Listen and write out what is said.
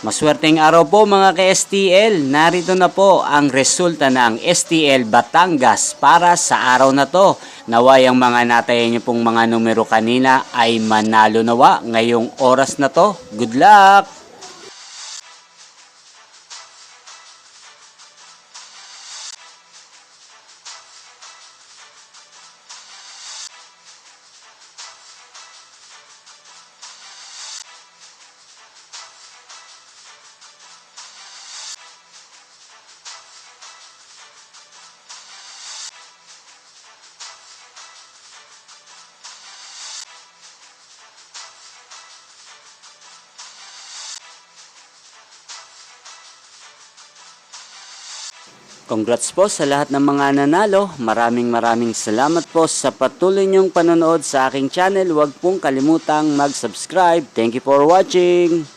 Maswerteng araw po mga ka-STL. Narito na po ang resulta ng STL Batangas para sa araw na to. Naway ang mga natayan niyo pong mga numero kanina ay manalo nawa ngayong oras na to. Good luck! Congrats po sa lahat ng mga nanalo. Maraming salamat po sa patuloy niyong panonood sa aking channel. Huwag pong kalimutang mag-subscribe. Thank you for watching.